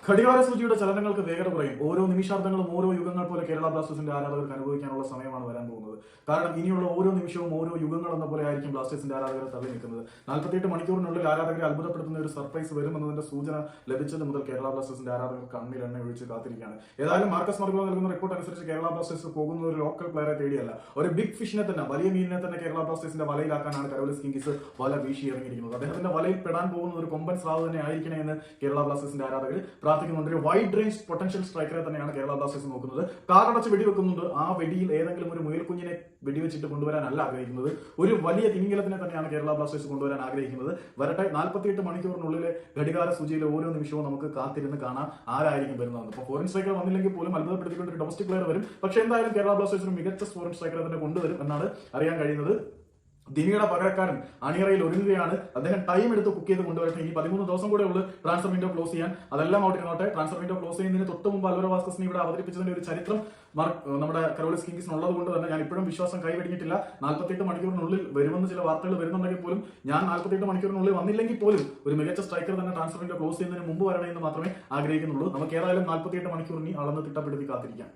ഘടികാര സൂചിയുടെ ചലനങ്ങൾക്ക് വേഗത കുറയും. ഓരോ നിമിഷാർദ്ധങ്ങളും ഓരോ യുഗങ്ങൾ പോലെ കേരള ബ്ലാസ്റ്റേഴ്സിന്റെ ആരാധകർക്ക് അനുഭവിക്കാനുള്ള സമയമാണ് വരാൻ പോകുന്നത്. കാരണം ഇനിയുള്ള ഓരോ നിമിഷവും ഓരോ യുഗങ്ങൾ എന്ന പോലെ ആയിരിക്കും ബ്ലാസ്റ്റേഴ്സിന്റെ ആരാധകരെ തള്ളി നിൽക്കുന്നത്. 48 മണിക്കൂറിനുള്ളിൽ ആരാധകരെ അത്ഭുതപ്പെടുത്തുന്ന ഒരു സർപ്രൈസ് വരുമെന്നതിന്റെ സൂചന ലഭിച്ചത് മുതൽ കേരള ബ്ലാസ്റ്റേഴ്സിന്റെ ആരാധകർ കണ്ണിൽ എണ്ണ ഒഴിച്ച് കാത്തിരിക്കുകയാണ്. ഏതായാലും മാർക്കസ് മർഗോ നൽകുന്ന റിപ്പോർട്ട് അനുസരിച്ച് കേരള ബ്ലാസ്റ്റേഴ്സ് പോകുന്ന ഒരു ലോക്കൽ പ്ലെയറെ തേടിയല്ല, ഒരു ബിഗ് ഫിഷിനെ തന്നെ, വലിയ മീനിനെ തന്നെ കേരള ബ്ലാസ്റ്റേഴ്സിന്റെ വലയിലാക്കാനാണ് കരോലിസ് കിങ്സ് വല വീശി ഇറങ്ങിയിരിക്കുന്നത്. അദ്ദേഹത്തിന്റെ വലയിൽ പെടാൻ പോകുന്ന ഒരു കൊമ്പൻ സ്രാവ് തന്നെ ആയിരിക്കണേ എന്ന് കേരള ബ്ലാസ്റ്റേഴ്സിന്റെ ആരാധകർ പ്രാർത്ഥിക്കുന്നുണ്ട്. ഒരു വൈഡ് റേഞ്ച് പൊട്ടൻഷ്യൽ സ്ട്രൈക്കറെ തന്നെയാണ് കേരള ബ്ലാസ്റ്റേഴ്സ് നോക്കുന്നത്. കാറടച്ച് വെടിവെക്കുന്നുണ്ട്. ആ വെടിയിൽ ഏതെങ്കിലും ഒരു മുയൽക്കുഞ്ഞിനെ വെടിവെച്ചിട്ട് കൊണ്ടുവരാനല്ല ആഗ്രഹിക്കുന്നത്. ഒരു വലിയ തിമിംഗലത്തിനെ തന്നെയാണ് കേരള ബ്ലാസ്റ്റേഴ്സ് കൊണ്ടുവരാൻ ആഗ്രഹിക്കുന്നത്. വരട്ടെ, 48 മണിക്കൂറിനുള്ളിലെ ഘടികാര സൂചിയിലെ ഓരോ നിമിഷവും നമുക്ക് കാത്തിരുന്ന് കാണാം ആരായിരിക്കും വരുന്നതെന്ന്. ഇപ്പോൾ ഫോറിൻ സ്ട്രൈക്കർ വന്നില്ലെങ്കിൽ പോലും അത്ഭുതപ്പെടുത്തിക്കൊണ്ട് ഒരു ഡൊമസ്റ്റിക് പ്ലെയർ വരും. പക്ഷേ എന്തായാലും കേരള ബ്ലാസ്റ്റേഴ്സിന് മികച്ച ഫോറിൻ സ്ട്രൈക്കറെ തന്നെ കൊണ്ടുവരും എന്നാണ് അറിയാൻ കഴിയുന്നത്. ദിനിയുടെ പകരക്കാരൻ അണിയറയിൽ ഒരുങ്ങുകയാണ്. അദ്ദേഹം ടൈം എടുത്ത് കുക്ക് ചെയ്ത് കൊണ്ടുവരട്ടെ. ഇനി 13 ദിവസം കൂടെ ഉള്ളു ട്രാൻസ്ഫർ വിൻഡോ ക്ലോസ് ചെയ്യാൻ. അതെല്ലാം ഔട്ടിരുന്നോട്ടെ. ട്രാൻസ്ഫർ വിൻഡോ ക്ലോസ് ചെയ്യുന്നതിന് തൊട്ട് മുമ്പ് അൽവരോ വാസ്കസിനെ ഇവിടെ അവതരിപ്പിച്ചതിന്റെ ഒരു ചരിത്രം നമ്മുടെ കരോലിസ് കിങ്സിന് ഉള്ളത് കൊണ്ട് തന്നെ ഞാൻ ഇപ്പോഴും വിശ്വാസം കൈവെടിഞ്ഞിട്ടില്ല. 48 മണിക്കൂറിനുള്ളിൽ വരുമെന്ന് ചില വാർത്തകൾ വരുന്നുണ്ടെങ്കിൽ പോലും ഞാൻ 48 മണിക്കൂറിനുള്ളിൽ വന്നില്ലെങ്കിൽ പോലും ഒരു മികച്ച സ്ട്രൈക്കർ തന്നെ ട്രാൻസ്ഫർ വിൻഡോ ക്ലോസ് ചെയ്യുന്നതിന് മുമ്പ് വരണമെന്ന് മാത്രമേ ആഗ്രഹിക്കുന്നുള്ളൂ. നമുക്ക് ഏതായാലും 48 മണിക്കൂറിന് അളന്ന് തിട്ടപ്പെടുത്തി കാത്തിരിക്കാം.